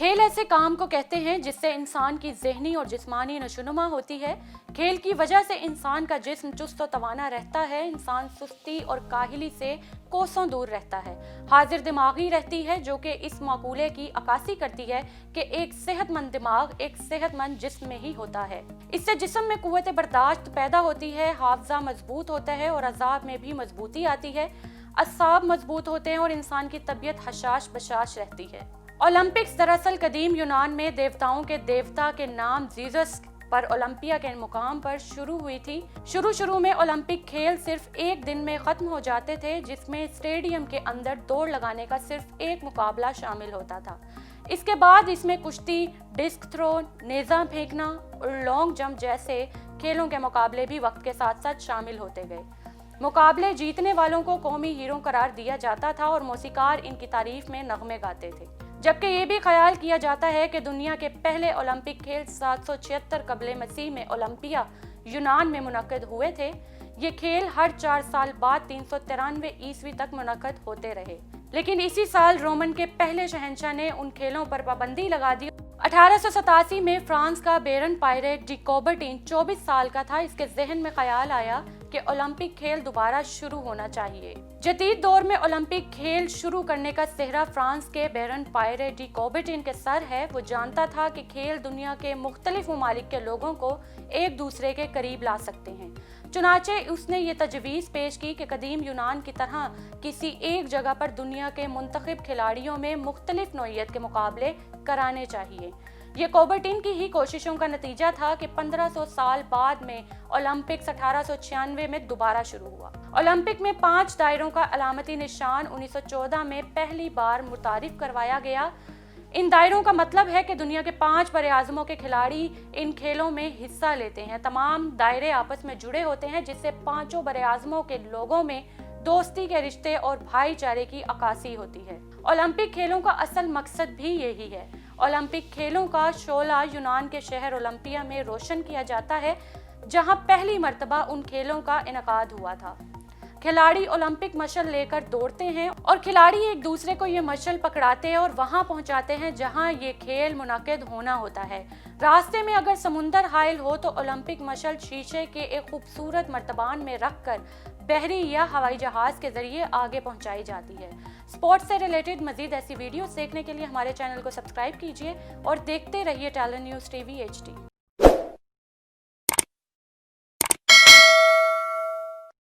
کھیل ایسے کام کو کہتے ہیں جس سے انسان کی ذہنی اور جسمانی نشوونما ہوتی ہے۔ کھیل کی وجہ سے انسان کا جسم چست و توانا رہتا ہے، انسان سستی اور کاہلی سے کوسوں دور رہتا ہے، حاضر دماغی رہتی ہے، جو کہ اس مقولے کی عکاسی کرتی ہے کہ ایک صحت مند دماغ ایک صحت مند جسم میں ہی ہوتا ہے۔ اس سے جسم میں قوت برداشت پیدا ہوتی ہے، حافظہ مضبوط ہوتا ہے اور اعصاب میں بھی مضبوطی آتی ہے، اعصاب مضبوط ہوتے ہیں اور انسان کی طبیعت حشاش بشاش رہتی ہے۔ اولمپکس دراصل قدیم یونان میں دیوتاؤں کے دیوتا کے نام زیوس پر اولمپیا کے مقام پر شروع ہوئی تھی۔ شروع میں اولمپک کھیل صرف ایک دن میں ختم ہو جاتے تھے، جس میں اسٹیڈیم کے اندر دوڑ لگانے کا صرف ایک مقابلہ شامل ہوتا تھا۔ اس کے بعد اس میں کشتی، ڈسک تھرو، نیزہ پھینکنا اور لانگ جمپ جیسے کھیلوں کے مقابلے بھی وقت کے ساتھ ساتھ شامل ہوتے گئے۔ مقابلے جیتنے والوں کو قومی ہیرو قرار دیا جاتا تھا اور موسیقار ان کی تعریف میں نغمے گاتے تھے، جبکہ یہ بھی خیال کیا جاتا ہے کہ دنیا کے پہلے اولمپک کھیل 776 قبل مسیح میں اولمپیا، یونان میں منعقد ہوئے تھے۔ یہ کھیل ہر 4 سال بعد 393 عیسوی تک منعقد ہوتے رہے، لیکن اسی سال رومن کے پہلے شہنشاہ نے ان کھیلوں پر پابندی لگا دی۔ 1887 میں فرانس کا بیرن پائریٹ ڈی کوبرٹین 24 سال کا تھا۔ اس کے ذہن میں خیال آیا کہ اولمپک کھیل دوبارہ شروع ہونا چاہیے۔ جدید دور میں اولمپک کھیل شروع کرنے کا سہرا فرانس کے بیرن پائریٹ ڈی کوبرٹین کے سر ہے۔ وہ جانتا تھا کہ کھیل دنیا کے مختلف ممالک کے لوگوں کو ایک دوسرے کے قریب لا سکتے ہیں، چنانچہ اس نے یہ تجویز پیش کی کہ قدیم یونان کی طرح کسی ایک جگہ پر دنیا کے منتخب کھلاڑیوں میں مختلف نوعیت کے مقابلے کرانے چاہیے۔ یہ کوبرٹین کی ہی کوششوں کا نتیجہ تھا کہ 1500 سال بعد میں اولمپکس 1896 میں دوبارہ شروع ہوا۔ اولمپک میں 5 دائروں کا علامتی نشان 1914 میں پہلی بار متعارف کروایا گیا۔ ان دائروں کا مطلب ہے کہ دنیا کے 5 براعظموں کے کھلاڑی ان کھیلوں میں حصہ لیتے ہیں۔ تمام دائرے آپس میں جڑے ہوتے ہیں، جس سے 5 براعظموں کے لوگوں میں دوستی کے رشتے اور بھائی چارے کی عکاسی ہوتی ہے۔ اولمپک کھیلوں کا اصل مقصد بھی یہی ہے۔ اولمپک کھیلوں کا شعلہ یونان کے شہر اولمپیا میں روشن کیا جاتا ہے، جہاں پہلی مرتبہ ان کھیلوں کا انعقاد ہوا تھا۔ کھلاڑی اولمپک مشعل لے کر دوڑتے ہیں اور کھلاڑی ایک دوسرے کو یہ مشعل پکڑاتے ہیں اور وہاں پہنچاتے ہیں جہاں یہ کھیل منعقد ہونا ہوتا ہے۔ راستے میں اگر سمندر حائل ہو تو اولمپک مشعل شیشے کے ایک خوبصورت مرتبان میں رکھ کر بحری یا ہوائی جہاز کے ذریعے آگے پہنچائی جاتی ہے۔ سپورٹس سے ریلیٹڈ مزید ایسی ویڈیوز دیکھنے کے لیے ہمارے چینل کو سبسکرائب کیجیے اور دیکھتے رہیے talent news T V HD۔